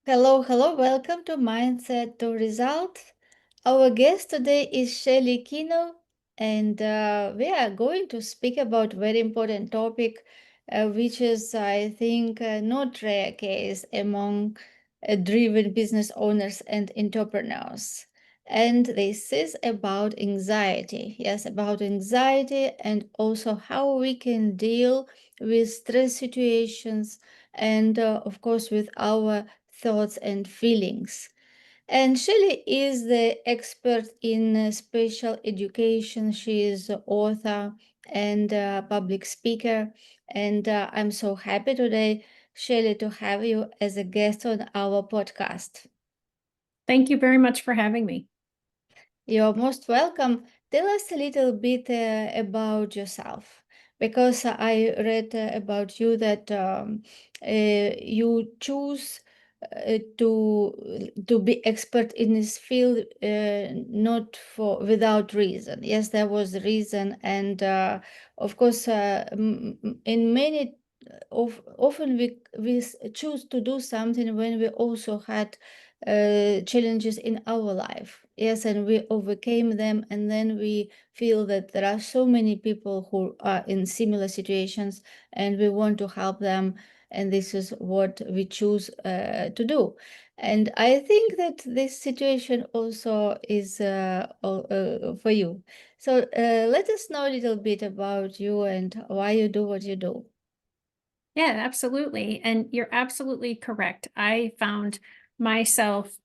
Hello, hello, welcome to Mindset to Results. Our guest today is Shelley Kenow, and we are going to speak about very important topic, which is, I think, not rare case among driven business owners and entrepreneurs. And this is about anxiety. Yes, about anxiety and also how we can deal with stress situations and, of course, with our thoughts and feelings. And Shelley is the expert in special education. She is an author and public speaker. And I'm so happy today, Shelley, to have you as a guest on our podcast. Thank you very much for having me. You're most welcome. Tell us a little bit about yourself, because I read about you that you choose to be expert in this field, not for without reason. Yes, there was a reason, and of course, in many often we choose to do something when we also had challenges in our life. Yes, and we overcame them, and then we feel that there are so many people who are in similar situations, and we want to help them, and this is what we choose to do. And I think that this situation also is for you. So let us know a little bit about you and why you do what you do. Yeah, absolutely. And you're absolutely correct. I found myself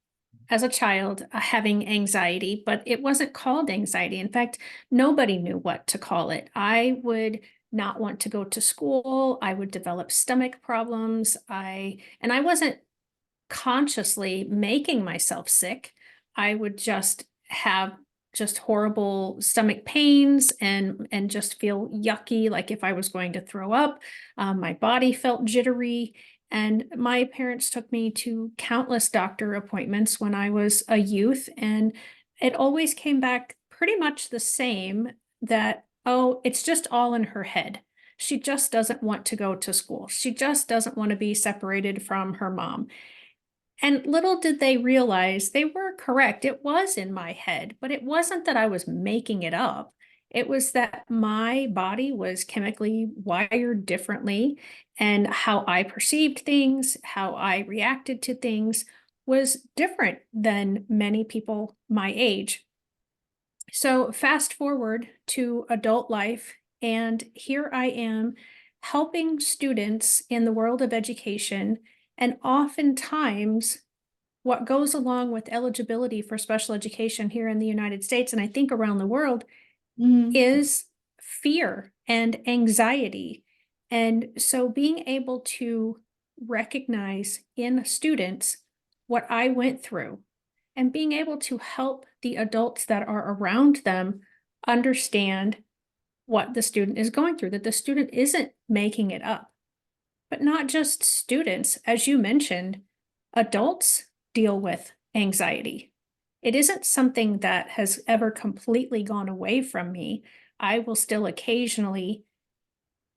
as a child having anxiety, but it wasn't called anxiety. In fact, nobody knew what to call it. I would not want to go to school. I would develop stomach problems. I wasn't consciously making myself sick. I would just have just horrible stomach pains and just feel yucky, like if I was going to throw up. My body felt jittery. And my parents took me to countless doctor appointments when I was a youth. And it always came back pretty much the same that, oh, it's just all in her head. She just doesn't want to go to school. She just doesn't want to be separated from her mom. And little did they realize they were correct. It was in my head, but it wasn't that I was making it up. It was that my body was chemically wired differently, and how I perceived things, how I reacted to things was different than many people my age. So, fast forward to adult life, and here I am helping students in the world of education. And oftentimes, what goes along with eligibility for special education here in the United States, and I think around the world, Mhm. is fear and anxiety. And so being able to recognize in students what I went through and being able to help the adults that are around them understand what the student is going through, that the student isn't making it up. But not just students, as you mentioned, adults deal with anxiety. It isn't something that has ever completely gone away from me. I will still occasionally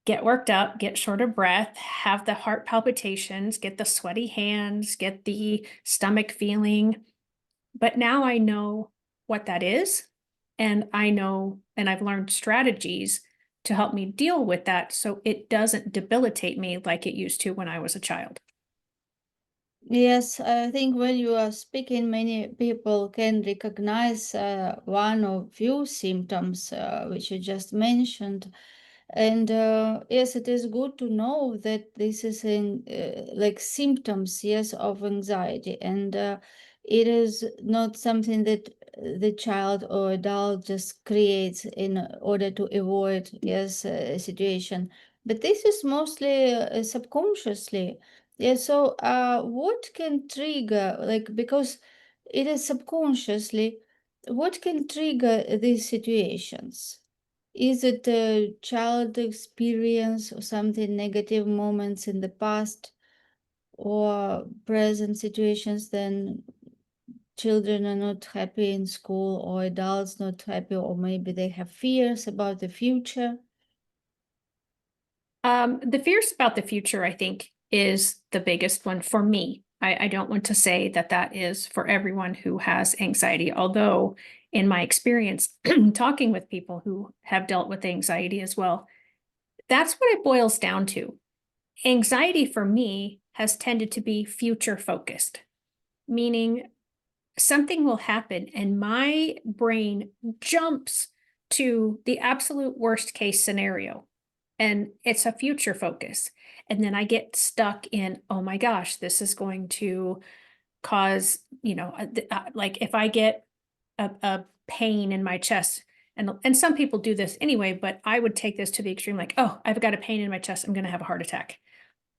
get worked up, get short of breath, have the heart palpitations, get the sweaty hands, get the stomach feeling. But now I know what that is. And I know, and I've learned strategies to help me deal with that so it doesn't debilitate me like it used to when I was a child. Yes, I think when you are speaking, many people can recognize one or few symptoms which you just mentioned. And yes, it is good to know that this is in like symptoms, yes, of anxiety. And it is not something that the child or adult just creates in order to avoid, yes, a situation. But this is mostly subconsciously. Yeah, so what can trigger, like, because it is subconsciously, what can trigger these situations? Is it a child experience or something negative moments in the past or present situations, then children are not happy in school or adults not happy, or maybe they have fears about the future? The fears about the future, I think, is the biggest one for me. I don't want to say that that is for everyone who has anxiety, although in my experience, talking with people who have dealt with anxiety as well, that's what it boils down to. Anxiety for me has tended to be future focused, meaning something will happen and my brain jumps to the absolute worst case scenario. And it's a future focus. And then I get stuck in, oh my gosh, this is going to cause, like if I get a pain in my chest, and some people do this anyway, but I would take this to the extreme, like, oh, I've got a pain in my chest, I'm going to have a heart attack,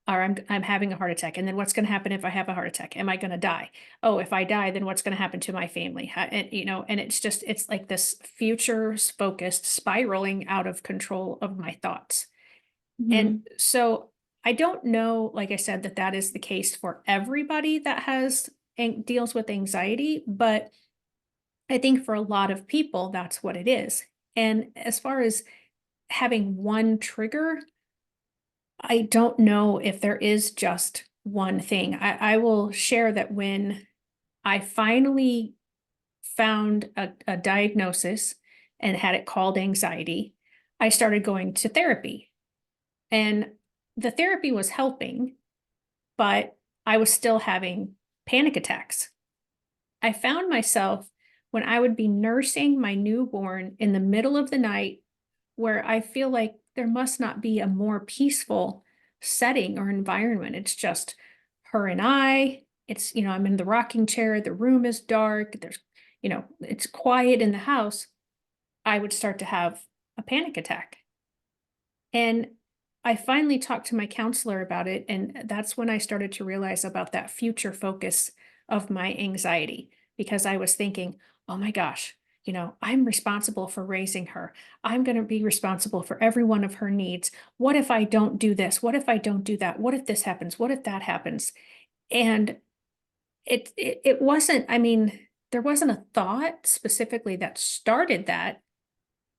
or I'm having a heart attack. And then what's going to happen if I have a heart attack? Am I going to die? Oh, if I die, then what's going to happen to my family? And it's like this future focused spiraling out of control of my thoughts. And Mhm. so I don't know, like I said, that that is the case for everybody that has and deals with anxiety, but I think for a lot of people, that's what it is. And as far as having one trigger, I don't know if there is just one thing. I will share that when I finally found a diagnosis and had it called anxiety, I started going to therapy. And the therapy was helping, but I was still having panic attacks. I found myself when I would be nursing my newborn in the middle of the night, where I feel like there must not be a more peaceful setting or environment. It's just her and I. It's, I'm in the rocking chair, the room is dark, it's quiet in the house. I would start to have a panic attack. And I finally talked to my counselor about it. And that's when I started to realize about that future focus of my anxiety, because I was thinking, oh my gosh, I'm responsible for raising her. I'm going to be responsible for every one of her needs. What if I don't do this? What if I don't do that? What if this happens? What if that happens? And it wasn't, I mean, there wasn't a thought specifically that started that.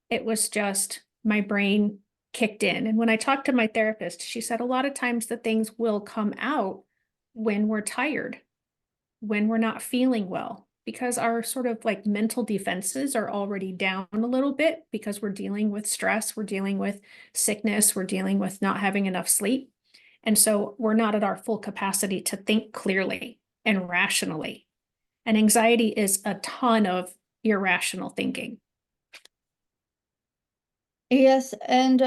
It was just my brain kicked in. And when I talked to my therapist, she said a lot of times the things will come out when we're tired, when we're not feeling well, because our sort of like mental defenses are already down a little bit because we're dealing with stress, we're dealing with sickness, we're dealing with not having enough sleep. And so we're not at our full capacity to think clearly and rationally. And anxiety is a ton of irrational thinking. Yes, and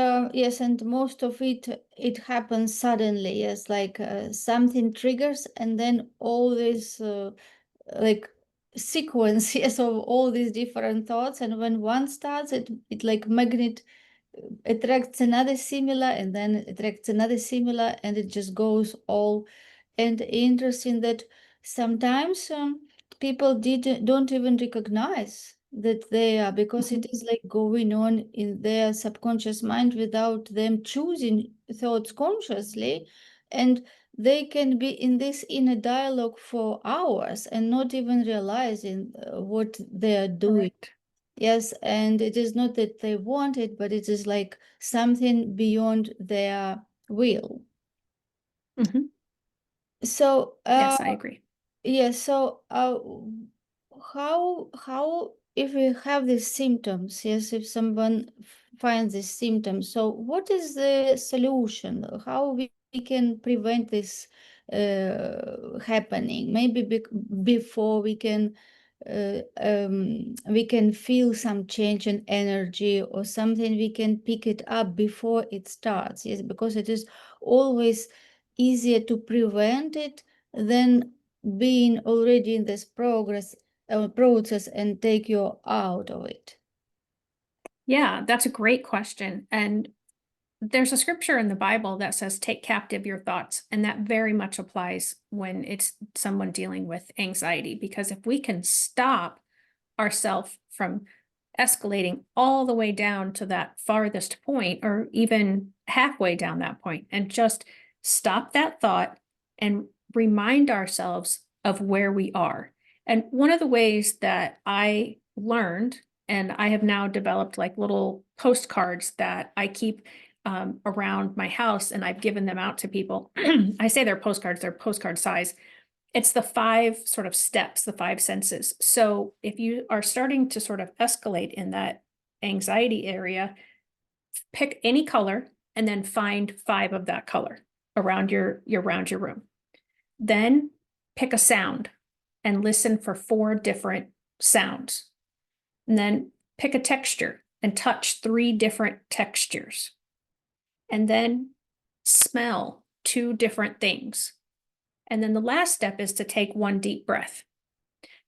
most of it happens suddenly. Yes, like something triggers, and then all this like sequence, yes, of all these different thoughts. And when one starts, it like magnet attracts another similar, and then attracts another similar, and it just goes all. And interesting that sometimes people don't even recognize that they are, because it Mhm. is like going on in their subconscious mind without them choosing thoughts consciously. And they can be in this inner dialogue for hours and not even realizing what they are doing. Correct. Yes, and it is not that they want it, but it is like something beyond their will. Mhm. So, Yes, I agree. yes, so how if we have these symptoms, yes, if someone finds these symptoms, so what is the solution? How we can prevent this happening? Maybe before we can feel some change in energy or something, we can pick it up before it starts. Yes, because it is always easier to prevent it than being already in this process and take you out of it. Yeah, that's a great question. And there's a scripture in the Bible that says, take captive your thoughts. And that very much applies when it's someone dealing with anxiety, because if we can stop ourselves from escalating all the way down to that farthest point, or even halfway down that point, and just stop that thought and remind ourselves of where we are. And one of the ways that I learned, and I have now developed like little postcards that I keep around my house, and I've given them out to people. I say they're postcards, they're postcard size. It's the 5 sort of steps, the 5 senses. So if you are starting to sort of escalate in that anxiety area, pick any color and then find 5 of that color around your room. Then pick a sound and listen for 4 different sounds. And then pick a texture and touch 3 different textures. And then smell 2 different things. And then the last step is to take 1 deep breath.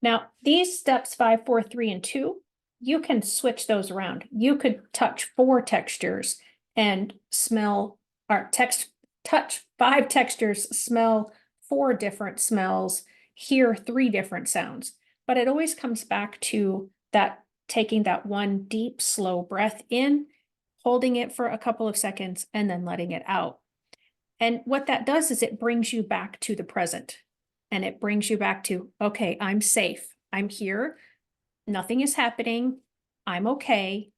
Now, these steps 5, 4, 3, and 2, you can switch those around. You could touch 4 textures and smell or touch 5 textures, smell 4 different smells, hear 3 different sounds. But it always comes back to that taking that 1 deep, slow breath in, holding it for a couple of seconds, and then letting it out. And what that does is it brings you back to the present, and it brings you back to, okay, I'm safe. I'm here. Nothing is happening. I'm okay.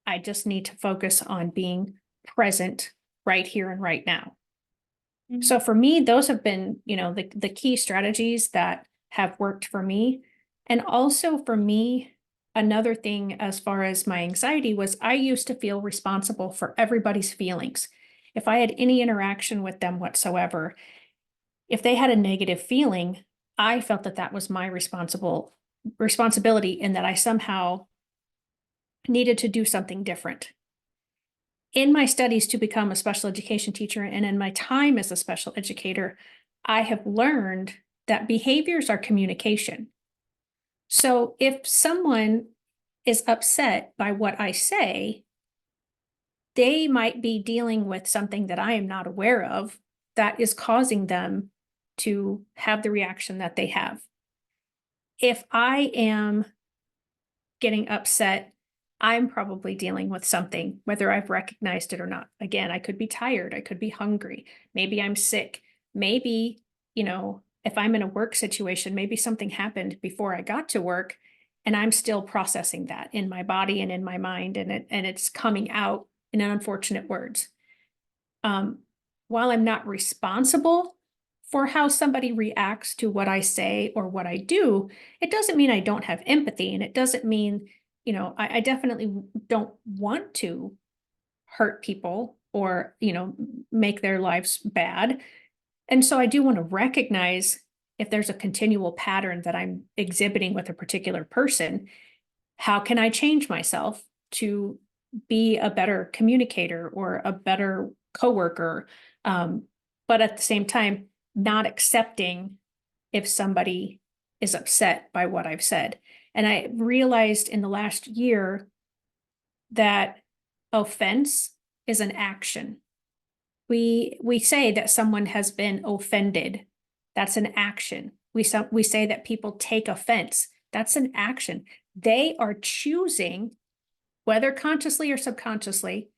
I just need to focus on being present right here and right now. So for me, those have been, the key strategies that have worked for me. And also for me, another thing as far as my anxiety was I used to feel responsible for everybody's feelings. If I had any interaction with them whatsoever, if they had a negative feeling, I felt that that was my responsibility and that I somehow needed to do something different. In my studies to become a special education teacher and in my time as a special educator, I have learned that behaviors are communication. So if someone is upset by what I say, they might be dealing with something that I am not aware of that is causing them to have the reaction that they have. If I am getting upset, I'm probably dealing with something, whether I've recognized it or not. Again, I could be tired, I could be hungry, maybe I'm sick, maybe, if I'm in a work situation, maybe something happened before I got to work and I'm still processing that in my body and in my mind and it's coming out in unfortunate words. Um, while I'm not responsible for how somebody reacts to what I say or what I do, it doesn't mean I don't have empathy. And it doesn't mean, I definitely don't want to hurt people or, make their lives bad. And so I do want to recognize if there's a continual pattern that I'm exhibiting with a particular person, how can I change myself to be a better communicator or a better coworker? But at the same time, not accepting if somebody is upset by what I've said. And I realized in the last year that offense is an action. We say that someone has been offended. That's an action. We say that people take offense. That's an action. They are choosing, whether consciously or subconsciously,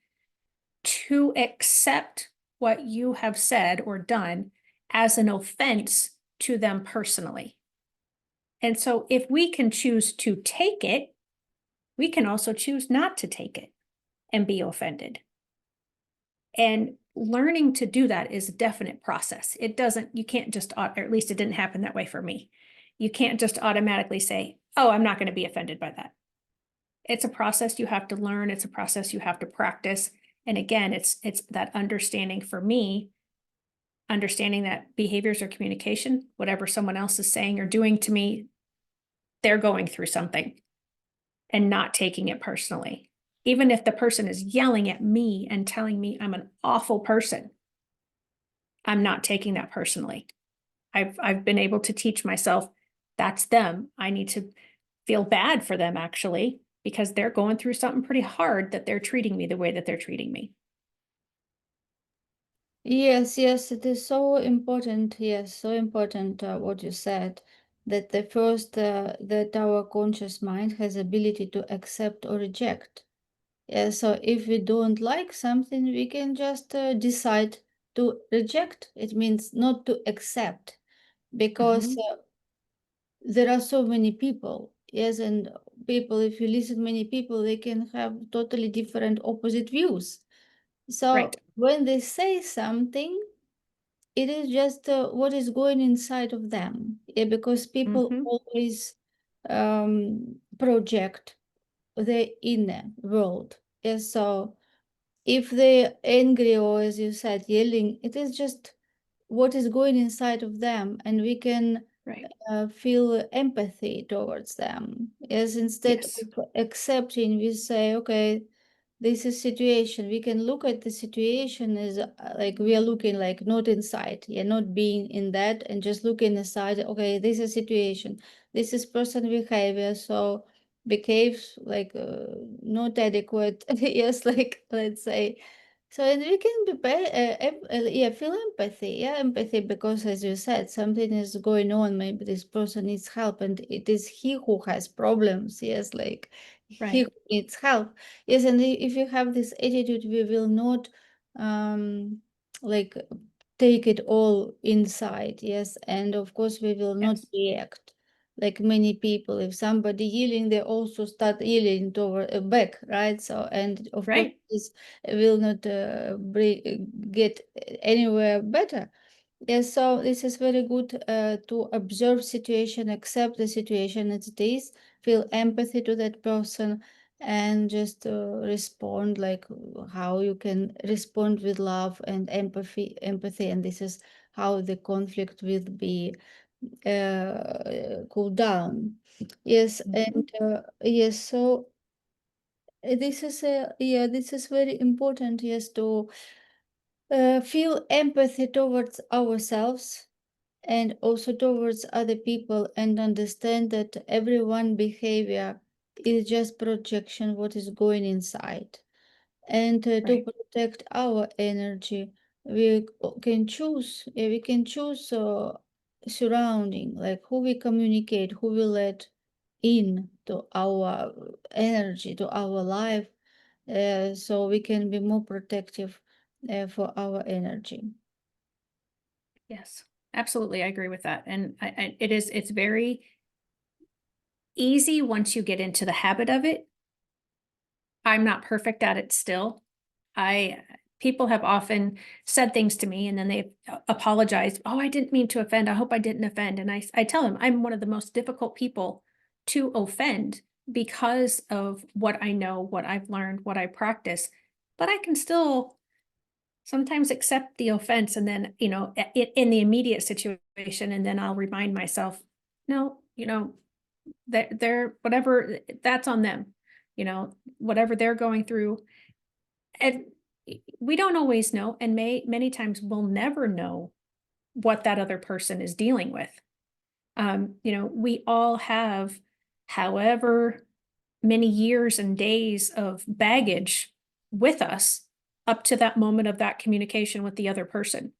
to accept what you have said or done as an offense to them personally. And so if we can choose to take it, we can also choose not to take it and be offended. And learning to do that is a definite process. You can't just, or at least it didn't happen that way for me. You can't just automatically say, oh, I'm not going to be offended by that. It's a process you have to learn. It's a process you have to practice. And again, it's that understanding for me, understanding that behaviors are communication, whatever someone else is saying or doing to me, they're going through something and not taking it personally. Even if the person is yelling at me and telling me I'm an awful person, I'm not taking that personally. I've been able to teach myself that's them. I need to feel bad for them actually, because they're going through something pretty hard that they're treating me the way that they're treating me. Yes, yes, it is so important. Yes, so important what you said, that the first that our conscious mind has ability to accept or reject. Yeah, so if we don't like something, we can just decide to reject. It means not to accept, because there are so many people. Yes, and people, if you listen many people, they can have totally different opposite views. So Right. when they say something, it is just what is going inside of them. Yeah, because people Hmm. always project the inner world. Yeah, so if they're angry or, as you said, yelling, it is just what is going inside of them, and we can Right. feel empathy towards them. Yes, instead Yes. of accepting, we say, okay, this is situation. We can look at the situation as like we are looking like not inside, yeah, not being in that, and just looking aside. Okay, this is situation. This is person behavior. So behaves like not adequate. Yes, like let's say. So and we can be yeah, feel empathy, yeah, empathy, because as you said, something is going on. Maybe this person needs help, and it is he who has problems. Yes, like he Right. who needs help. Yes, and if you have this attitude, we will not like take it all inside. Yes, and of course we will not Yes. react like many people. If somebody yelling, they also start yelling toward back, right? So and of course Right. this will not get anywhere better. Yes, so this is very good to observe situation, accept the situation as it is, feel empathy to that person, and just respond like how you can respond with love and empathy, and this is how the conflict will be cooled down. Yes, Mhm. and yes, so this is a yeah, this is very important. Yes, to feel empathy towards ourselves and also towards other people, and understand that everyone behavior is just projection what is going inside, and to Right. protect our energy we can choose, we can choose surrounding, like who we communicate, who we let in to our energy, to our life, so we can be more protective for our energy. Yes. Absolutely. I agree with that. And it's very easy once you get into the habit of it. I'm not perfect at it still. I People have often said things to me and then they apologized. Oh, I didn't mean to offend. I hope I didn't offend. And I tell them I'm one of the most difficult people to offend because of what I know, what I've learned, what I practice. But I can still sometimes accept the offense and then, in the immediate situation. And then I'll remind myself, no, they're whatever, that's on them, whatever they're going through. And we don't always know, and many times we'll never know what that other person is dealing with. We all have however many years and days of baggage with us up to that moment of that communication with the other person.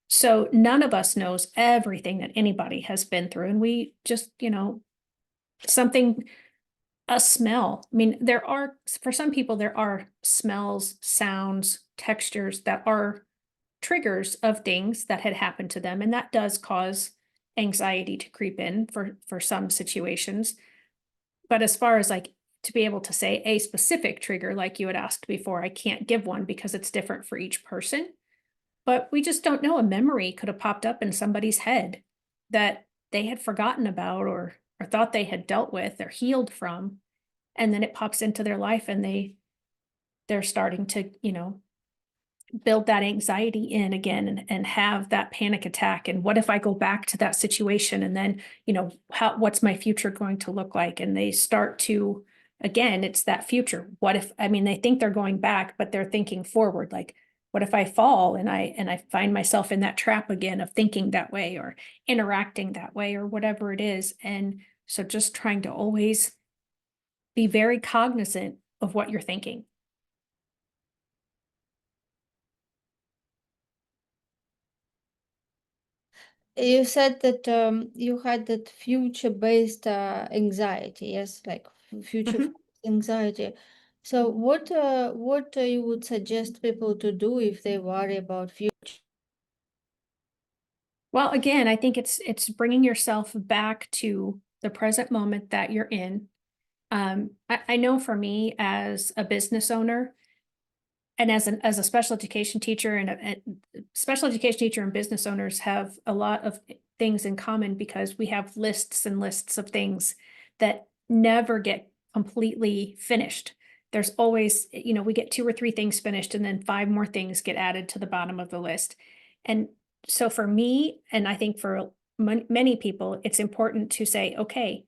So none of us knows everything that anybody has been through. And we just, something, a smell. I mean, for some people, there are smells, sounds, textures that are triggers of things that had happened to them. And that does cause anxiety to creep in for some situations. But as far as like to be able to say a specific trigger, like you had asked before, I can't give one because it's different for each person. But we just don't know. A memory could have popped up in somebody's head that they had forgotten about or thought they had dealt with or healed from. And then it pops into their life and they're starting to, build that anxiety in again and have that panic attack. And what if I go back to that situation? And then, what's my future going to look like? And they start to, again, it's that future. What if, I mean, they think they're going back, but they're thinking forward. Like, what if I fall and I find myself in that trap again of thinking that way or interacting that way or whatever it is. And so just trying to always be very cognizant of what you're thinking. You said that you had that future-based anxiety, yes, like future Mhm. anxiety. So what you would suggest people to do if they worry about future? Well, again, I think it's bringing yourself back to the present moment that you're in. I know for me as a business owner, And as a special education teacher and a special education teacher and business owners have a lot of things in common because we have lists and lists of things that never get completely finished. There's always, we get 2 or 3 things finished and then 5 more things get added to the bottom of the list. And so for me, and I think for many people, it's important to say, okay,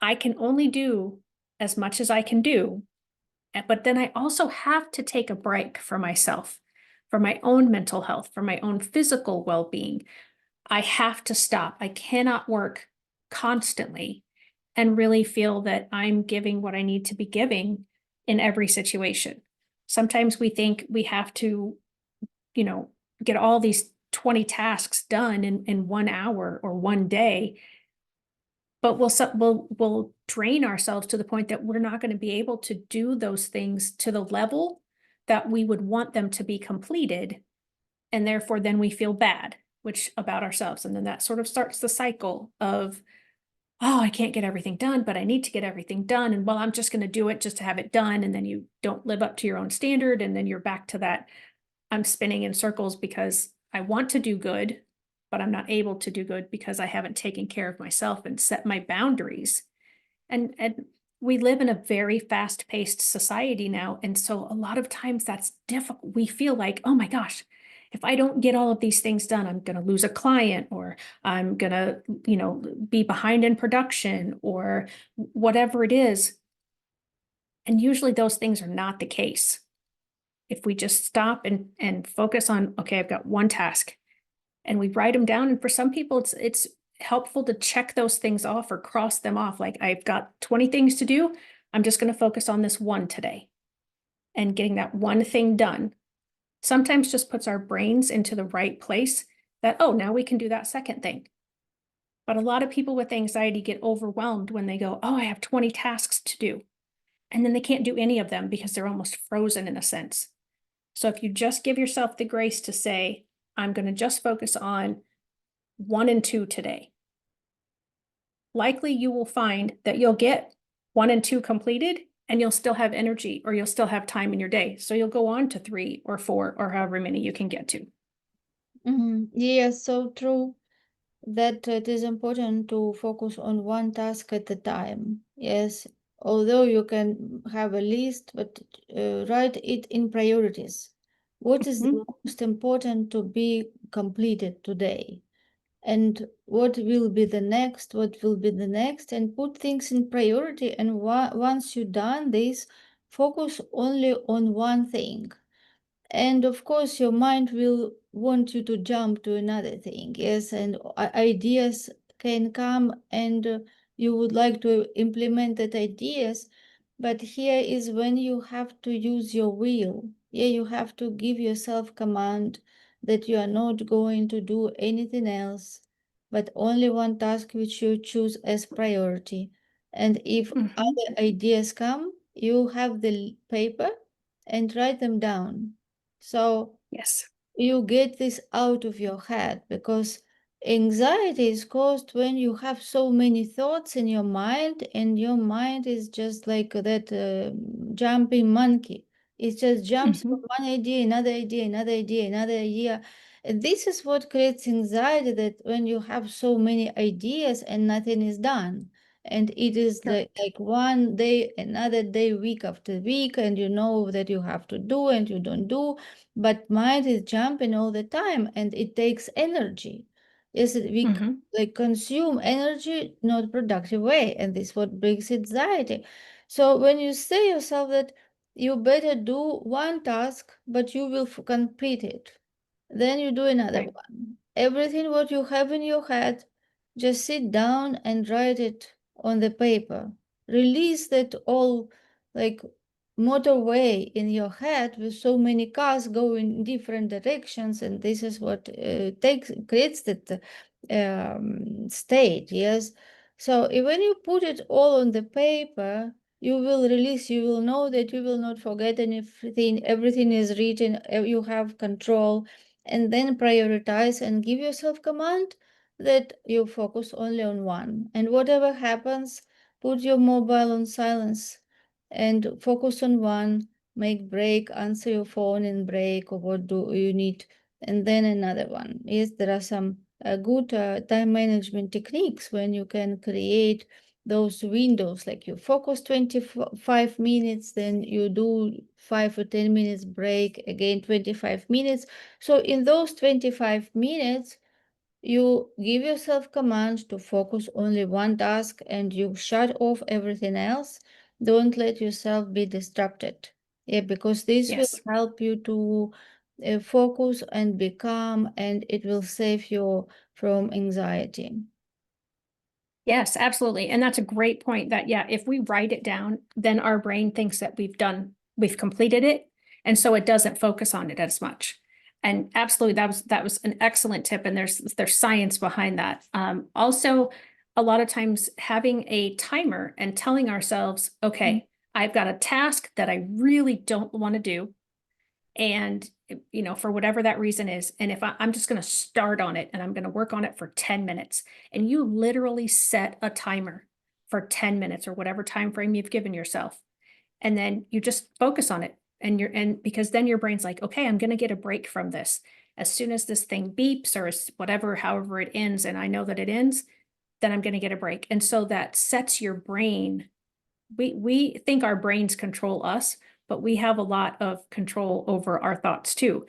I can only do as much as I can do, but then I also have to take a break for myself, for my own mental health, for my own physical well being. I have to stop. I cannot work constantly and really feel that I'm giving what I need to be giving in every situation. Sometimes we think we have to, you know, get all these 20 tasks done in 1 hour or one day, but we'll drain ourselves to the point that we're not going to be able to do those things to the level that we would want them to be completed, and therefore then we feel bad which about ourselves, and then that sort of starts the cycle of, oh, I can't get everything done, but I need to get everything done, and well, I'm just going to do it just to have it done, and then you don't live up to your own standard, and then you're back to that, I'm spinning in circles because I want to do good, but I'm not able to do good because I haven't taken care of myself and set my boundaries. And we live in a very fast-paced society now. And so a lot of times that's difficult. We feel like, oh my gosh, if I don't get all of these things done, I'm going to lose a client, or I'm going to, be behind in production, or whatever it is. And usually those things are not the case. If we just stop and focus on, okay, I've got one task, and we write them down. And for some people, it's helpful to check those things off or cross them off. Like, I've got 20 things to do. I'm just going to focus on this one today, and getting that one thing done sometimes just puts our brains into the right place that, oh, now we can do that second thing. But a lot of people with anxiety get overwhelmed when they go, oh, I have 20 tasks to do. And then they can't do any of them because they're almost frozen in a sense. So if you just give yourself the grace to say, I'm going to just focus on 1 and 2 today, likely you will find that you'll get 1 and 2 completed, and you'll still have energy, or you'll still have time in your day. So you'll go on to 3 or 4 or however many you can get to. Yes, so true that it is important to focus on one task at a time. Yes, although you can have a list, but write it in priorities. What is the Mhm. most important to be completed today? And what will be the next? What will be the next? And put things in priority. And once you've done this, focus only on one thing. And of course, your mind will want you to jump to another thing. Yes, and ideas can come, and you would like to implement that ideas. But here is when you have to use your will. Yeah, you have to give yourself command that you are not going to do anything else, but only one task which you choose as priority. And if Mhm. other ideas come, you have the paper and write them down. So Yes. you get this out of your head, because anxiety is caused when you have so many thoughts in your mind, and your mind is just like that jumping monkey. It just jumps from Mhm. one idea, another idea, another idea, another idea. And this is what creates anxiety, that when you have so many ideas and nothing is done. And it is Correct. like one day, another day, week after week, and you know that you have to do and you don't do, but mind is jumping all the time, and it takes energy. Yes, we Mhm. like consume energy not productive way, and this what brings anxiety. So when you say yourself that you better do one task, but you will complete it, then you do another Right. one. Everything what you have in your head, just sit down and write it on the paper. Release that all like motorway in your head with so many cars going in different directions, and this is what takes creates that state. Yes, so when you put it all on the paper, you will release, you will know that you will not forget anything, everything is written, you have control. And then prioritize and give yourself command that you focus only on one, and whatever happens, put your mobile on silence and focus on one. make break, answer your phone and break, or what do you need, and then another one. Yes, there are some good time management techniques when you can create those windows, like you focus 25 minutes, then you do 5 or 10 minutes break, again 25 minutes. So in those 25 minutes, you give yourself commands to focus only one task and you shut off everything else. Don't let yourself be distracted. Yeah, because this will Yes. help you to focus and be calm, and it will save you from anxiety. Yes, absolutely. And that's a great point that, yeah, if we write it down, then our brain thinks that we've completed it. And so it doesn't focus on it as much. And absolutely, that was an excellent tip. And there's science behind that. Also, a lot of times having a timer and telling ourselves, okay, I've got a task that I really don't want to do. And for whatever that reason is, and if I'm just going to start on it and I'm going to work on it for 10 minutes, and you literally set a timer for 10 minutes or whatever time frame you've given yourself, and then you just focus on it, and because then your brain's like, okay, I'm going to get a break from this as soon as this thing beeps or whatever, however it ends, and I know that it ends, then I'm going to get a break. And so that sets your brain. We think our brains control us, but we have a lot of control over our thoughts too.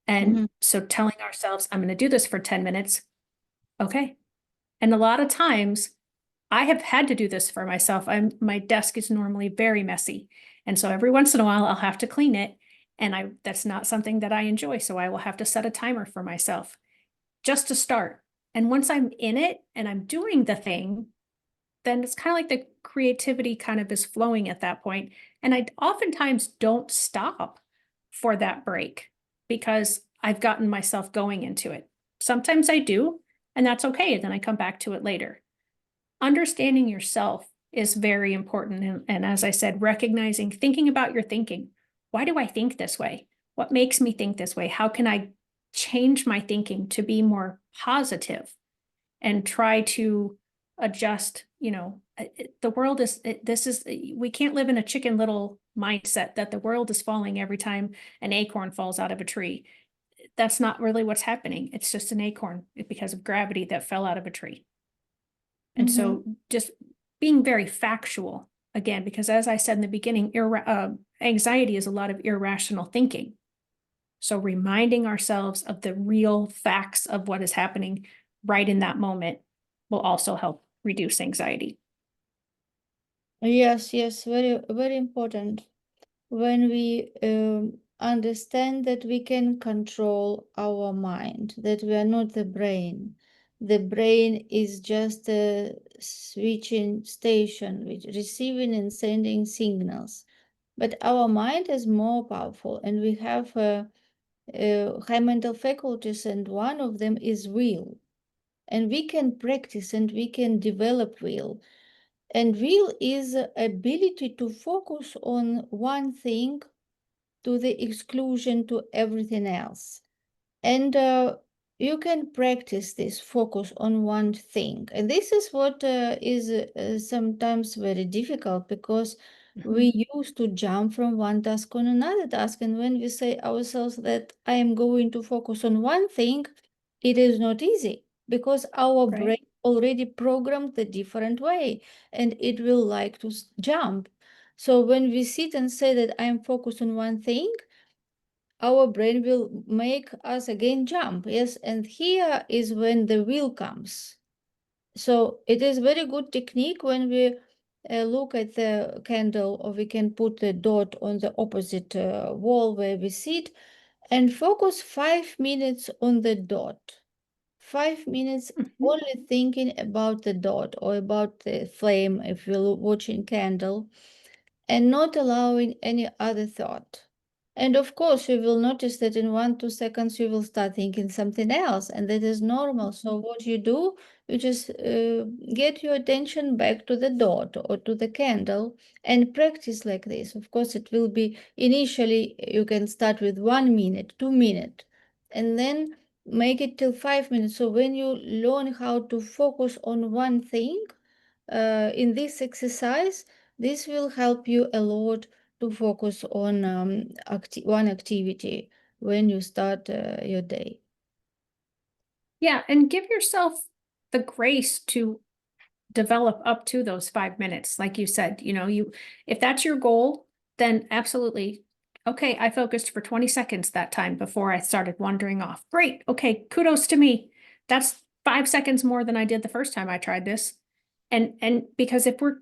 And Mhm. so telling ourselves, I'm going to do this for 10 minutes. Okay. And a lot of times I have had to do this for myself. My desk is normally very messy. And so every once in a while I'll have to clean it. And that's not something that I enjoy. So I will have to set a timer for myself just to start. And once I'm in it and I'm doing the thing, then it's kind of like the creativity kind of is flowing at that point. And I oftentimes don't stop for that break because I've gotten myself going into it. Sometimes I do, and that's okay. Then I come back to it later. Understanding yourself is very important. And as I said, recognizing, thinking about your thinking. Why do I think this way? What makes me think this way? How can I change my thinking to be more positive? And try to adjust. The world is this is we can't live in a chicken little mindset that the world is falling every time an acorn falls out of a tree. That's not really what's happening. It's just an acorn because of gravity that fell out of a tree. And Mhm. so just being very factual again, because as I said in the beginning, anxiety is a lot of irrational thinking. So reminding ourselves of the real facts of what is happening right in that moment will also help reduce anxiety. Yes, yes, very, very important. When we understand that we can control our mind, that we are not the brain. The brain is just a switching station, which receiving and sending signals. But our mind is more powerful, and we have high mental faculties, and one of them is will. And we can practice and we can develop will. And will is ability to focus on one thing to the exclusion to everything else. And you can practice this focus on one thing. And this is what is sometimes very difficult because Mhm. we used to jump from one task on another task. And when we say ourselves that I am going to focus on one thing, it is not easy because our brain Right. already programmed the different way and it will like to jump. So when we sit and say that I am focused on one thing, our brain will make us again jump. Yes, and here is when the will comes. So it is very good technique when we look at the candle, or we can put the dot on the opposite wall where we sit and focus 5 minutes on the dot. 5 minutes Mhm. only thinking about the dot or about the flame if you're watching candle, and not allowing any other thought. And of course, you will notice that in 1, 2 seconds, you will start thinking something else, and that is normal. So, what you do, you just get your attention back to the dot or to the candle and practice like this. Of course, it will be initially, you can start with 1 minute, 2 minutes, and then make it till 5 minutes. So, when you learn how to focus on one thing in this exercise, this will help you a lot to focus on one activity when you start your day. Yeah, and give yourself the grace to develop up to those 5 minutes. Like you said, if that's your goal, then absolutely. Okay, I focused for 20 seconds that time before I started wandering off. Great. Okay, kudos to me. That's 5 seconds more than I did the first time I tried this. And because if we're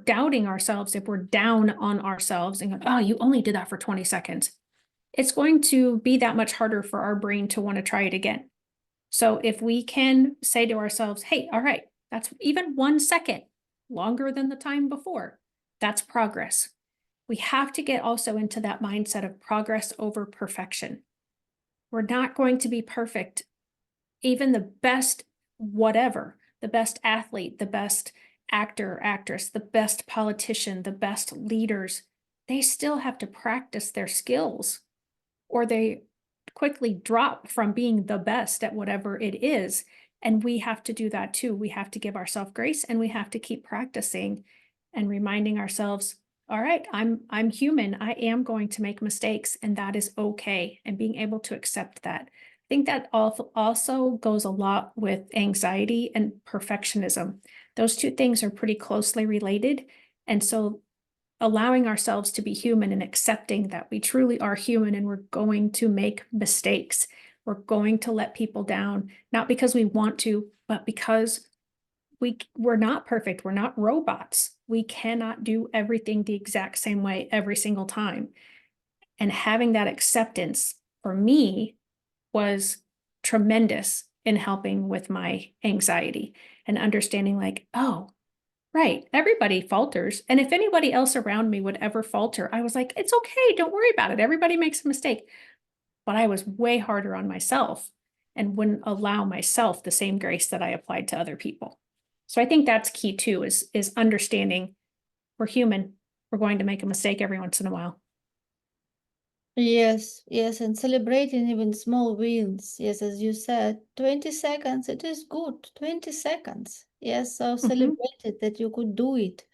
doubting ourselves, if we're down on ourselves and go, oh, you only did that for 20 seconds, it's going to be that much harder for our brain to want to try it again. So if we can say to ourselves, hey, all right, that's even 1 second longer than the time before, that's progress. We have to get also into that mindset of progress over perfection. We're not going to be perfect. Even the best, whatever, the best athlete, the best actor, actress, the best politician, the best leaders, they still have to practice their skills, or they quickly drop from being the best at whatever it is. And we have to do that too. We have to give ourselves grace, and we have to keep practicing and reminding ourselves, all right, I'm human. I am going to make mistakes, and that is okay. And being able to accept that. I think that also goes a lot with anxiety and perfectionism. Those two things are pretty closely related. And so allowing ourselves to be human and accepting that we truly are human and we're going to make mistakes. We're going to let people down, not because we want to, but because we're not perfect. We're not robots. We cannot do everything the exact same way every single time. And having that acceptance for me was tremendous in helping with my anxiety and understanding, like, oh, right, everybody falters. And if anybody else around me would ever falter, I was like, it's okay, don't worry about it. Everybody makes a mistake. But I was way harder on myself and wouldn't allow myself the same grace that I applied to other people. So I think that's key too, is understanding we're human. We're going to make a mistake every once in a while. Yes, yes, and celebrating even small wins. Yes, as you said, 20 seconds, it is good. 20 seconds. Yes, so Mhm. celebrate it that you could do it.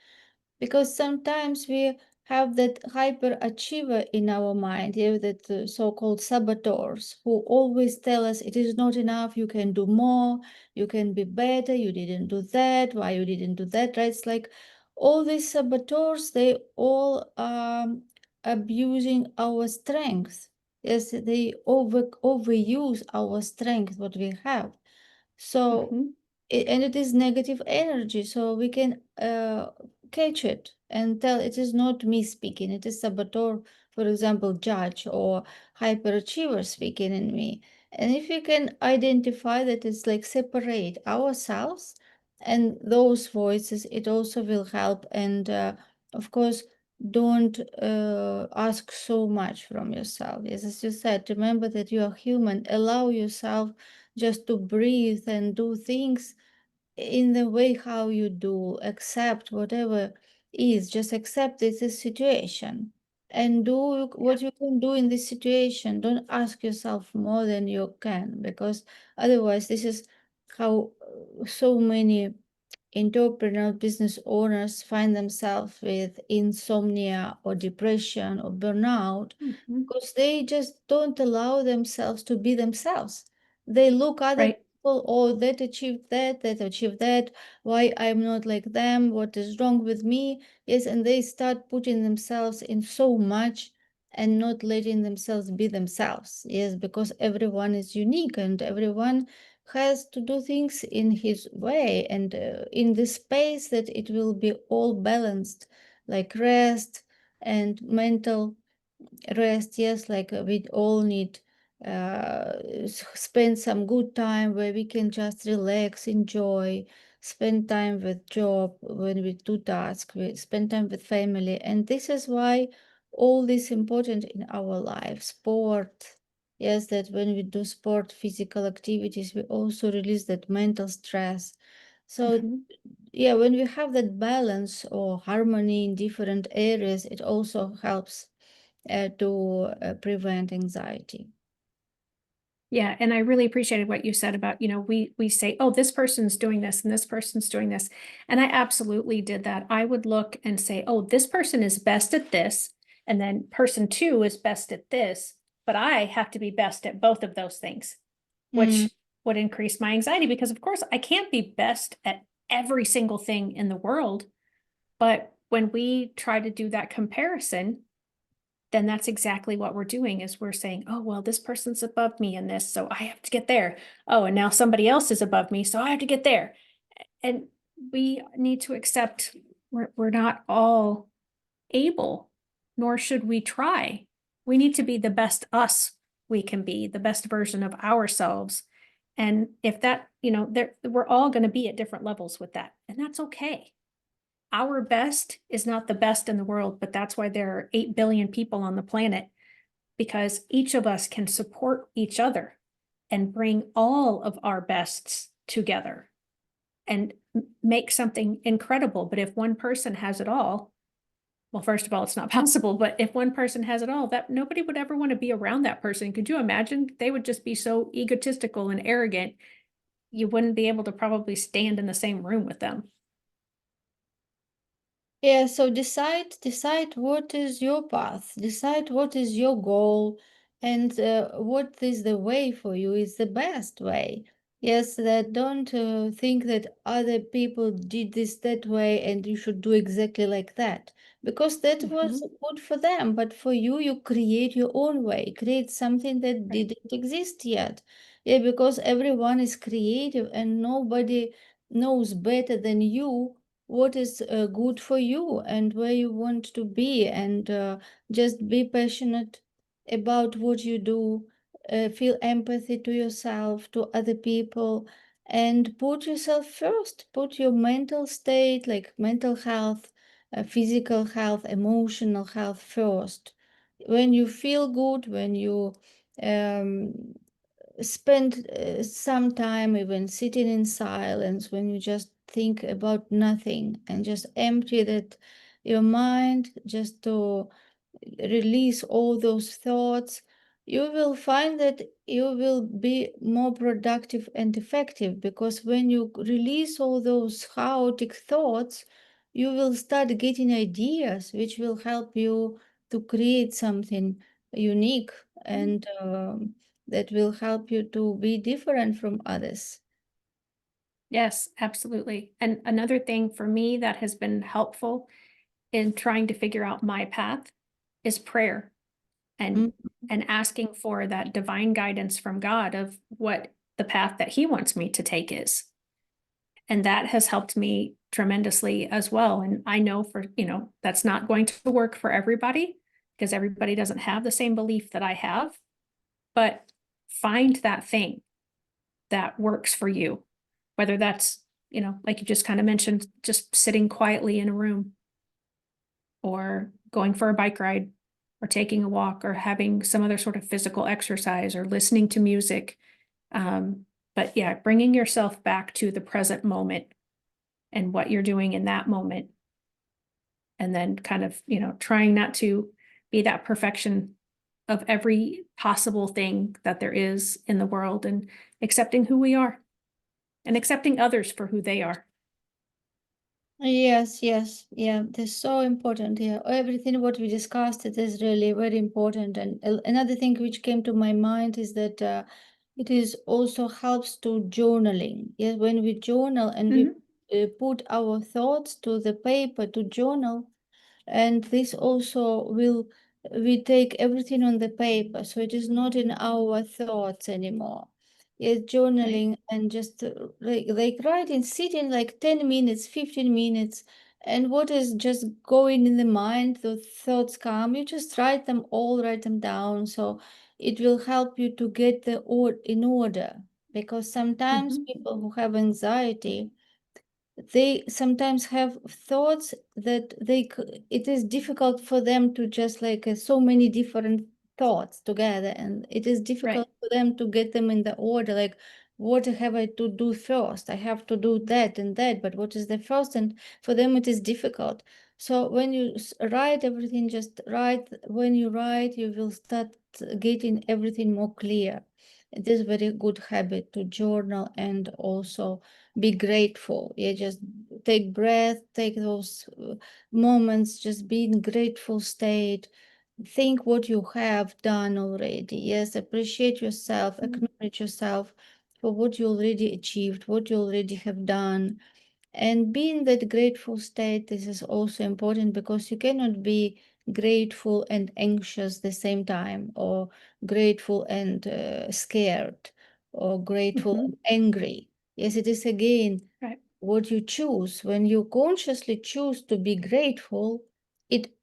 Because sometimes we have that hyperachiever in our mind, yeah, that so-called saboteurs who always tell us it is not enough, you can do more, you can be better, you didn't do that, why you didn't do that, right? It's like all these saboteurs, they all abusing our strength. Yes, they overuse our strength, what we have. So Mhm. and it is negative energy, so we can catch it and tell it is not me speaking, it is saboteur, for example, judge or hyperachiever speaking in me. And if we can identify that, it's like separate ourselves and those voices, it also will help. And of course, don't ask so much from yourself. Yes, as you said, remember that you are human. Allow yourself just to breathe and do things in the way how you do. Accept whatever is. Just accept this is situation and do Yeah. what you can do in this situation. Don't ask yourself more than you can, because otherwise this is how so many entrepreneur business owners find themselves with insomnia or depression or burnout, Mhm. because they just don't allow themselves to be themselves. They look other Right. people, oh, that achieved that, that achieved that, why I'm not like them, what is wrong with me? Yes, and they start putting themselves in so much and not letting themselves be themselves. Yes, because everyone is unique and everyone has to do things in his way and in the space that it will be all balanced, like rest and mental rest. Yes, like we all need spend some good time where we can just relax, enjoy, spend time with job when we do tasks, we spend time with family. And this is why all this important in our life. Sport, yes, that when we do sport, physical activities, we also release that mental stress. So Mhm. yeah, when we have that balance or harmony in different areas, it also helps to prevent anxiety. Yeah, and I really appreciated what you said about, we say, oh, this person's doing this and this person's doing this. And I absolutely did that. I would look and say, oh, this person is best at this, and then person two is best at this, but I have to be best at both of those things, Mm. which would increase my anxiety because of course I can't be best at every single thing in the world. But when we try to do that comparison, then that's exactly what we're doing is we're saying, oh, well, this person's above me in this, so I have to get there. Oh, and now somebody else is above me, so I have to get there. And we need to accept we're not all able, nor should we try. We need to be the best us we can be, the best version of ourselves. And if that, we're all going to be at different levels with that, and that's okay. Our best is not the best in the world, but that's why there are 8 billion people on the planet, because each of us can support each other and bring all of our bests together and make something incredible. But if one person has it all, well, first of all, it's not possible. But if one person has it all, that nobody would ever want to be around that person. Could you imagine? They would just be so egotistical and arrogant. You wouldn't be able to probably stand in the same room with them. Yeah, so decide what is your path, decide what is your goal, and what is the way for you is the best way. Yes, that don't think that other people did this that way and you should do exactly like that, because that was Mhm. good for them, but for you, you create your own way, create something that Right. didn't exist yet. Yeah, because everyone is creative and nobody knows better than you what is good for you and where you want to be, and just be passionate about what you do, feel empathy to yourself, to other people, and put yourself first, put your mental state, like mental health, physical health, emotional health first. When you feel good, when you um, spend some time even sitting in silence, when you just think about nothing and just empty that your mind, just to release all those thoughts, you will find that you will be more productive and effective, because when you release all those chaotic thoughts, you will start getting ideas which will help you to create something unique, and that will help you to be different from others. Yes, absolutely. And another thing for me that has been helpful in trying to figure out my path is prayer and Mm. and asking for that divine guidance from God of what the path that he wants me to take is. And that has helped me tremendously as well. And I know that's not going to work for everybody because everybody doesn't have the same belief that I have, but find that thing that works for you, whether that's, like you just kind of mentioned, just sitting quietly in a room or going for a bike ride or taking a walk or having some other sort of physical exercise or listening to music. But yeah, bringing yourself back to the present moment and what you're doing in that moment. And then kind of, trying not to be that perfection of every possible thing that there is in the world and accepting who we are and accepting others for who they are. Yes, yes, yeah, that's so important. Yeah, everything what we discussed, it is really very important. And another thing which came to my mind is that it is also helps to journaling. Yes, when we journal and we Mhm. put our thoughts to the paper to journal, and this also will, we take everything on the paper, so it is not in our thoughts anymore. It's Right. journaling and just like writing, sitting like 10 minutes, 15 minutes, and what is just going in the mind, the thoughts come, you just write them all, write them down, so it will help you to get the in order, because sometimes Mhm. people who have anxiety, they sometimes have thoughts that it is difficult for them to just like so many different thoughts together, and it is Right. difficult for them to get them in the order, like what have I to do first, I have to do that and that, but what is the first, and for them it is difficult. So when you write everything, just write, when you write you will start getting everything more clear. It is very good habit to journal and also be grateful. Yeah, just take breath, take those moments, just be in grateful state. Think what you have done already. Yes, appreciate yourself, acknowledge yourself for what you already achieved, what you already have done. And being that grateful state, this is also important because you cannot be grateful and anxious the same time, or grateful and scared, or grateful Mhm. and angry. Yes, it is again Right. what you choose. When you consciously choose to be grateful, it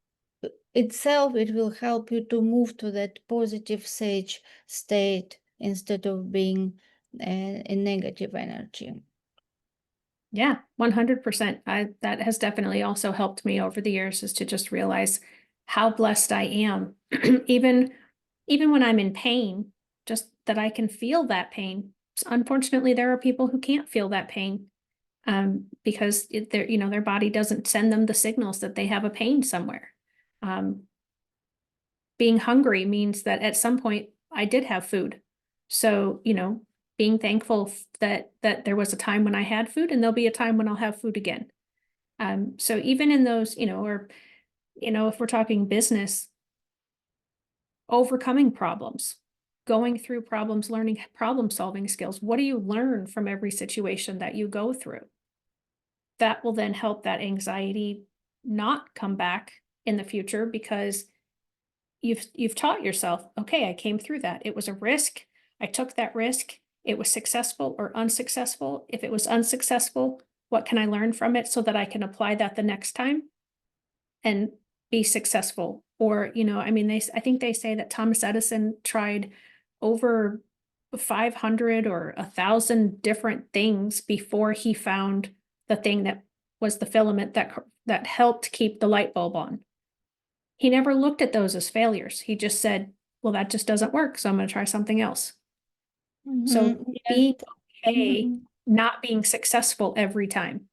itself it will help you to move to that positive sage state instead of being in negative energy. Yeah, 100%. That has definitely also helped me over the years, is to just realize how blessed I am. Even even when I'm in pain, just that I can feel that pain. Unfortunately, there are people who can't feel that pain, because their body doesn't send them the signals that they have a pain somewhere. Um, Being hungry means that at some point I did have food. So, being thankful that there was a time when I had food, and there'll be a time when I'll have food again. So even in those, or if we're talking business, overcoming problems, going through problems, learning problem solving skills. What do you learn from every situation that you go through? That will then help that anxiety not come back in the future, because you've taught yourself, okay, I came through that. It was a risk. I took that risk. It was successful or unsuccessful. If it was unsuccessful, what can I learn from it so that I can apply that the next time and be successful? Or, I mean, I think they say that Thomas Edison tried over 500 or 1,000 different things before he found the thing that was the filament that helped keep the light bulb on. He never looked at those as failures. He just said, well, that just doesn't work, so I'm going to try something else. So Yes. being okay, Mhm. not being successful every time.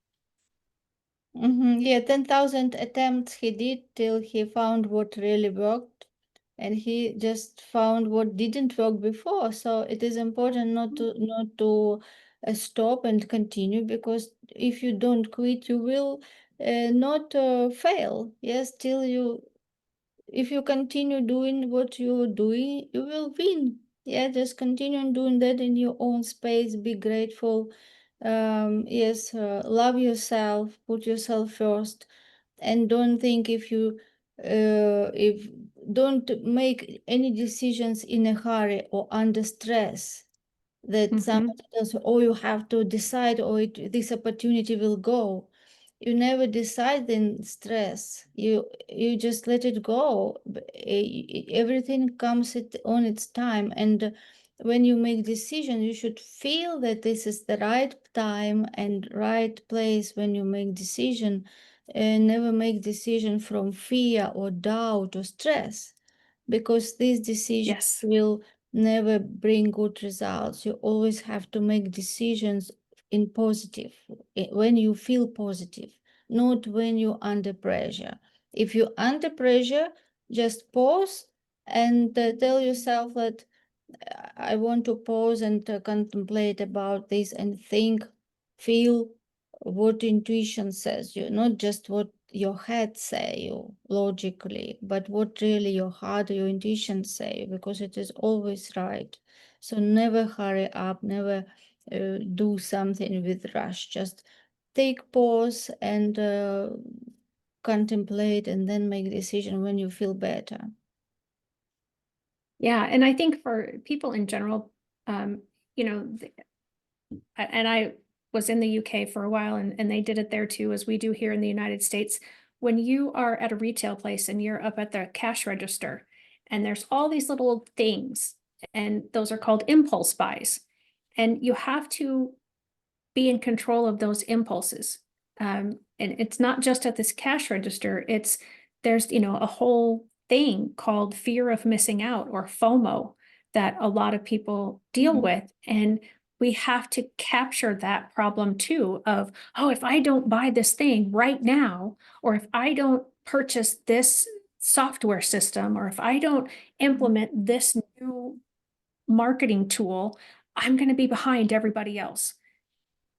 Yeah, 10,000 attempts he did till he found what really worked, and he just found what didn't work before. So it is important not to stop and continue, because if you don't quit, you will not fail. Yes, till you if you continue doing what you're doing, you will win. Yeah, just continue doing that in your own space. Be grateful. Yes, love yourself. Put yourself first, and don't think if don't make any decisions in a hurry or under stress. That Mhm. somebody tells you, oh, you have to decide, or this opportunity will go. You never decide in stress. You just let it go. Everything comes on its time, and when you make decision, you should feel that this is the right time and right place when you make decision, and never make decision from fear or doubt or stress, because these decisions Yes. will never bring good results. You always have to make decisions in positive, when you feel positive, not when you're under pressure. If you're under pressure, just pause and tell yourself that I want to pause and contemplate about this and think, feel what intuition says you, not just what your head say you logically, but what really your heart, your intuition say you, because it is always right. So never hurry up, never do something with rush. Just take pause and contemplate, and then make decision when you feel better. Yeah. And I think for people in general, um, you know, and I was in the UK for a while, and they did it there too, as we do here in the United States. When you are at a retail place and you're up at the cash register, and there's all these little things, and those are called impulse buys. And you have to be in control of those impulses. And it's not just at this cash register, there's, a whole thing called fear of missing out, or FOMO, that a lot of people deal Mhm. with. And we have to capture that problem too of, oh, if I don't buy this thing right now, or if I don't purchase this software system, or if I don't implement this new marketing tool, I'm going to be behind everybody else.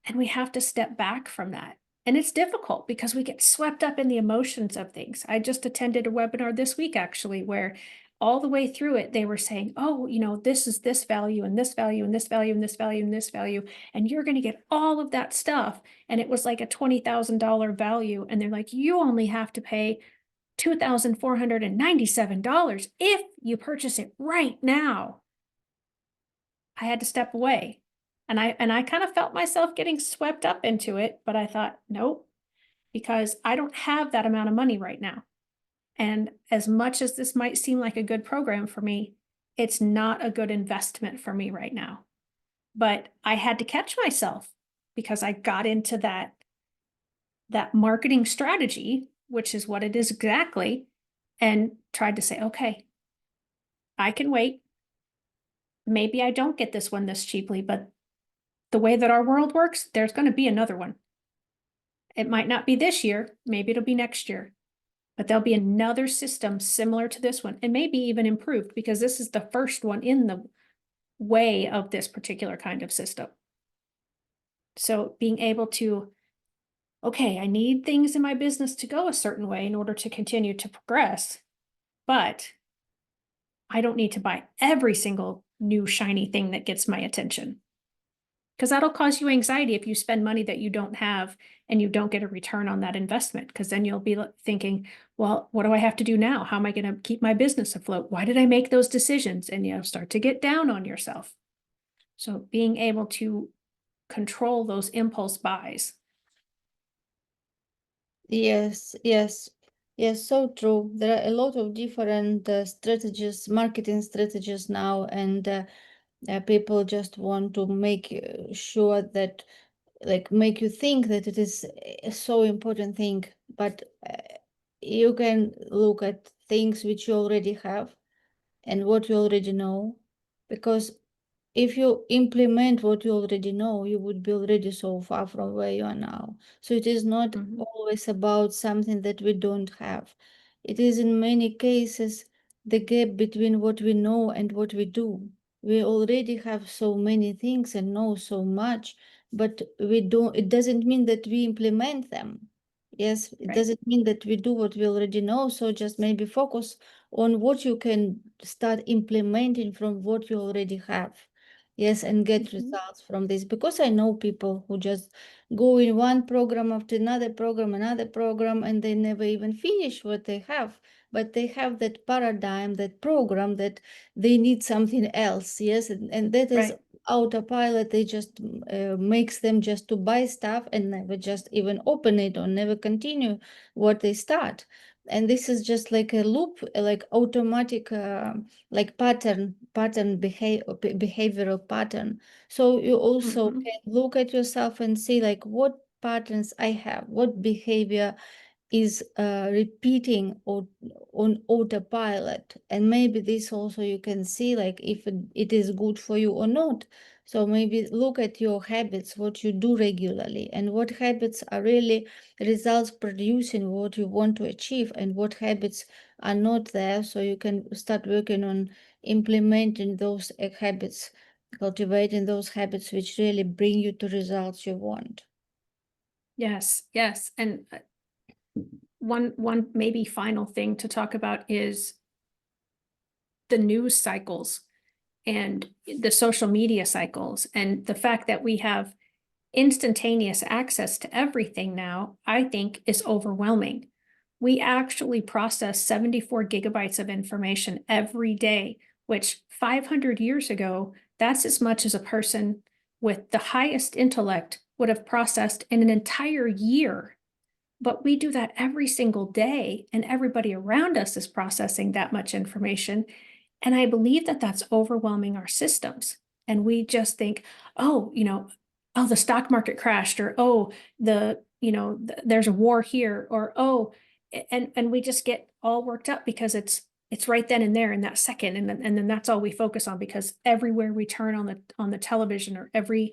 And we have to step back from that. And it's difficult because we get swept up in the emotions of things. I just attended a webinar this week, actually, where all the way through it, they were saying, oh, this is this value and this value and this value and this value and this value. And you're going to get all of that stuff. And it was like a $20,000 value. And they're like, you only have to pay $2,497 if you purchase it right now. I had to step away. And I kind of felt myself getting swept up into it, but I thought, nope, because I don't have that amount of money right now. And as much as this might seem like a good program for me, it's not a good investment for me right now. But I had to catch myself because I got into that marketing strategy, which is what it is exactly, and tried to say, okay, I can wait. Maybe I don't get this one this cheaply, but the way that our world works, there's going to be another one. It might not be this year, maybe it'll be next year, but there'll be another system similar to this one and maybe even improved because this is the first one in the way of this particular kind of system. So being able to, okay, I need things in my business to go a certain way in order to continue to progress, but I don't need to buy every single new shiny thing that gets my attention. Because that'll cause you anxiety if you spend money that you don't have and you don't get a return on that investment. Because then you'll be thinking, well, what do I have to do now? How am I going to keep my business afloat? Why did I make those decisions? And start to get down on yourself. So being able to control those impulse buys. Yes, yes, yes, so true. There are a lot of different strategies, marketing strategies now, and people just want to make sure that, like, make you think that it is a so important thing, but you can look at things which you already have and what you already know, because if you implement what you already know, you would be already so far from where you are now. So it is not always about something that we don't have. It is in many cases the gap between what we know and what we do. We already have so many things and know so much, but we don't, it doesn't mean that we implement them. Yes, it Right. doesn't mean that we do what we already know. So just maybe focus on what you can start implementing from what you already have. Yes, and get results from this, because I know people who just go in one program after another program, and they never even finish what they have. But they have that paradigm, that program, that they need something else. Yes, and that is Right. autopilot. They just makes them just to buy stuff and never just even open it or never continue what they start. And this is just like a loop, like automatic, like behavioral pattern. So you also Mhm. can look at yourself and see, like, what patterns I have, what behavior is repeating or on autopilot, and maybe this also you can see, like, if it is good for you or not. So maybe look at your habits, what you do regularly, and what habits are really results producing what you want to achieve, and what habits are not there. So you can start working on implementing those habits, cultivating those habits which really bring you to results you want. Yes, yes. And one maybe final thing to talk about is the news cycles and the social media cycles and the fact that we have instantaneous access to everything now, I think is overwhelming. We actually process 74 gigabytes of information every day, which 500 years ago, that's as much as a person with the highest intellect would have processed in an entire year. But we do that every single day, and everybody around us is processing that much information. And I believe that that's overwhelming our systems. And we just think, oh, oh, the stock market crashed, or oh, there's a war here, or oh, and we just get all worked up because it's right then and there in that second, and then that's all we focus on, because everywhere we turn on the television, or every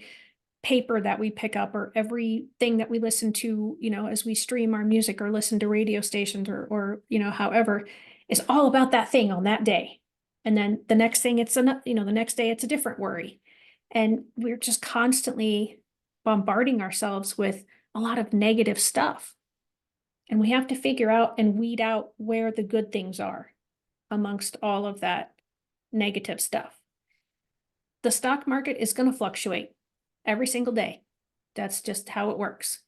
paper that we pick up, or everything that we listen to, as we stream our music or listen to radio stations, or however, is all about that thing on that day. And then the next thing it's the next day it's a different worry. And we're just constantly bombarding ourselves with a lot of negative stuff. And we have to figure out and weed out where the good things are amongst all of that negative stuff. The stock market is going to fluctuate every single day. That's just how it works.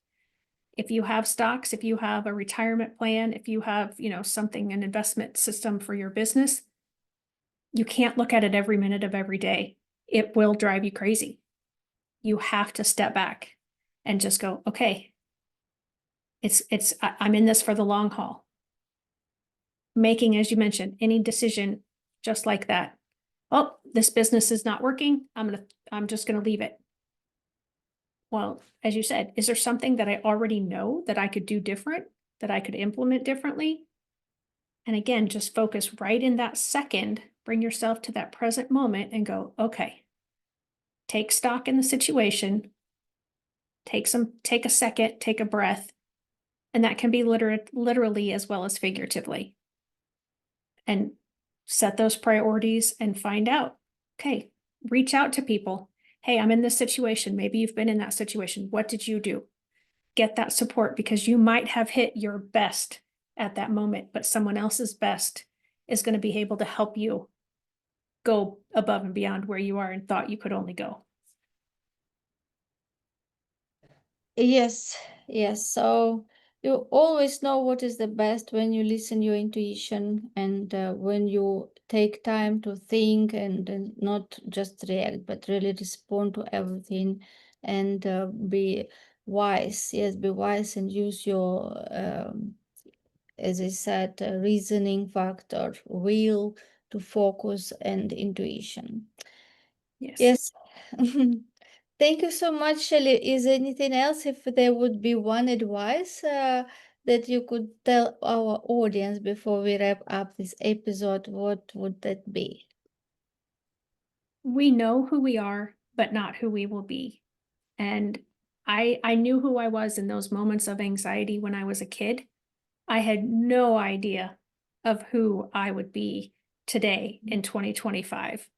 If you have stocks, if you have a retirement plan, if you have, something, an investment system for your business, you can't look at it every minute of every day. It will drive you crazy. You have to step back and just go, okay, I'm in this for the long haul. Making, as you mentioned, any decision just like that. Oh, this business is not working. I'm just gonna leave it. Well, as you said, is there something that I already know that I could do different, that I could implement differently? And again, just focus right in that second, bring yourself to that present moment and go, okay, take stock in the situation, take a second, take a breath. And that can be literally as well as figuratively. And set those priorities and find out, okay, reach out to people. Hey, I'm in this situation. Maybe you've been in that situation. What did you do? Get that support because you might have hit your best at that moment, but someone else's best is going to be able to help you go above and beyond where you are and thought you could only go. Yes, yes. So you always know what is the best when you listen your intuition and when you take time to think and not just react, but really respond to everything and be wise. Yes, be wise and use your, as I said, reasoning factor, will to focus and intuition. Yes. Yes. Thank you so much, Shelley. Is there anything else, if there would be one advice that you could tell our audience before we wrap up this episode, what would that be? We know who we are, but not who we will be. And I knew who I was in those moments of anxiety when I was a kid. I had no idea of who I would be today in 2025.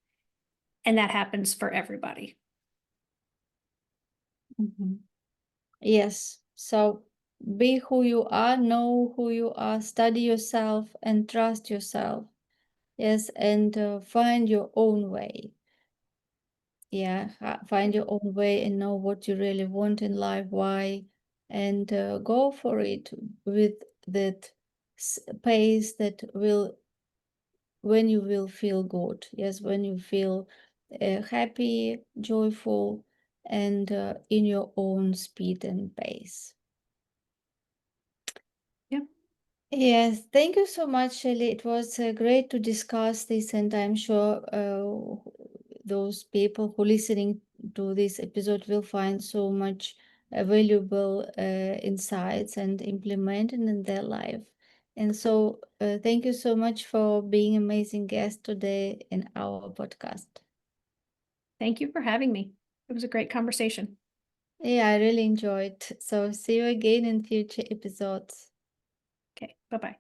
And that happens for everybody. Mhm. Yes. So be who you are, know who you are, study yourself, and trust yourself. Yes, and find your own way. Yeah, find your own way and know what you really want in life, why, and go for it with that pace that will, when you will feel good. Yes, when you feel happy, joyful, and in your own speed and pace. Yeah. Yes, thank you so much, Shelley. It was great to discuss this, and I'm sure those people who listening to this episode will find so much valuable insights and implementing in their life. And so, thank you so much for being amazing guest today in our podcast. Thank you for having me. It was a great conversation. Yeah, I really enjoyed. So, see you again in future episodes. Okay. Bye-bye.